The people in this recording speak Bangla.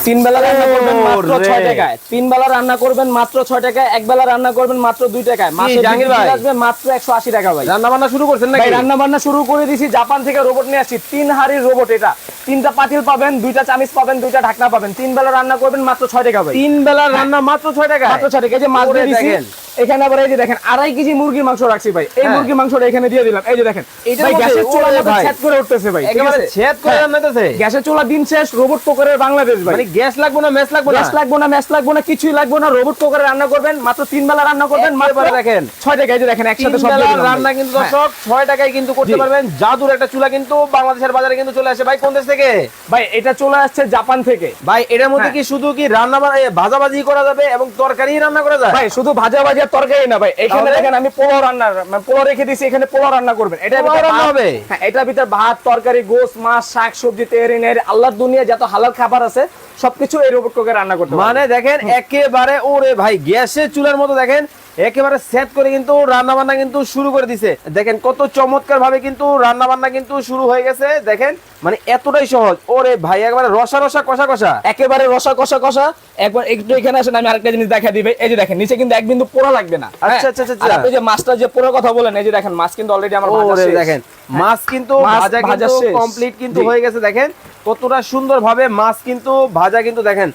তিন বেলা রান্না করবেন মাত্র 6 টাকায়, তিন বেলা রান্না করবেন মাত্র 6 টাকায়, এক বেলা রান্না করবেন মাত্র 2 টাকায়, মাসে জাহাঙ্গীর ভাই আসবে মাত্র 180 টাকা ভাই। রান্না বান্না শুরু করছেন ভাই নাকি? রান্না বান্না শুরু করে দিয়েছি, জাপান থেকে রোবট নিয়ে আসছি, 3 হাড়ির রোবট। এটা 3টা পাতিল পাবেন, 2টা চামিচ পাবেন, 2টা ঢাকনা পাবেন। তিন বেলা রান্না করবেন মাত্র 6 টাকা ভাই। তিন বেলা রান্না মাত্র 6 টাকা, মাত্র 6 টাকা। এই যে মাছ দিয়ে দিছি এখানে, আবার এই যে দেখেন 2.5 কেজি মুরগির মাংস রাখছি ভাই। এই মুরগির মাংসটা এখানে দিয়ে দিলাম। এই যে দেখেন ভাই গ্যাসের চুলার মধ্যে ছেদ করে উঠতেছে ভাই, একেবারে ছেদ করে রান্নাতেছে। গ্যাসের চুলা দিন শেষ, রোবট কুকারের বাংলাদেশ ভাই। মানে গ্যাস লাগবে না, মেস লাগবে না, গ্যাস লাগবে না, ম্যাচ লাগবে না, কিছুই লাগবে না। রোবট কুকারে রান্না করবেন, মাত্র 3 বেলা রান্না করবেন মাত্র দেখেন 6 টাকা। এই যে দেখেন একসাথে সব দিয়ে দিলাম রান্না ভাই। কিন্তু দর্শক 6 টাকায় কিন্তু করতে পারবেন। জাদুর একটা চুলা কিন্তু বাংলাদেশের বাজারে কিন্তু চলে আসে। ভাই কোন দেশ থেকে? ভাই এটা চলে আসছে জাপান থেকে ভাই এটার মধ্যে কি শুধু কি রান্না ভাজাভাজি করা যাবে এবং তরকারি রান্না করা যায়? ভাই। শুধু ভাজা ভাজি আর তরকারি না ভাই, এখানে তাহলে? দেখেন আমি পোলাও রান্না, মানে পোলাও রেখে দিয়েছি, এখানে পোলাও রান্না করবেন। এটা পোলাও রান্না হবে? হ্যাঁ, এটার ভিতর ভাত, তরকারি, গোশত, মাছ, শাক, সবজি, তেহরি, নেহরি, আল্লাহর দুনিয়া যত হালাল খাবার আছে সবকিছু এই রোবট কুকারে রান্না করতে পারবেন। মানে দেখেন একেবারে ওরে ভাই গ্যাসের চুলার মতো দেখেন একেবারে সেট করে কিন্তু রান্না বান্না কিন্তু শুরু করে দিছে। দেখেন কত চমৎকার ভাবে কিন্তু রান্না বান্না কিন্তু শুরু হয়ে গেছে। দেখেন মানে এতটাই সহজ। ওরে ভাই একেবারে রসা রসা কষা কষা, একেবারে রসা কষা কষা। একবার একটু এখানে আসেন, আমি আরেকটা জিনিস দেখা দিবে। এই যে দেখেন নিচে কিন্তু এক বিন্দু পোড়া লাগবে না। আচ্ছা আচ্ছা আচ্ছা। আর আপনি যে মাছটা যে পোড়ার কথা বলেন, এই যে দেখেন মাছ কিন্তু অলরেডি আমার ভাজা ওরে শেষ। দেখেন মাছ কিন্তু মাছ ভাজা ভাজা কিন্তু শেষ। কমপ্লিট কিন্তু জি। হয়ে গেছে। দেখেন কতটা সুন্দর ভাবে মাছ কিন্তু ভাজা কিন্তু দেখেন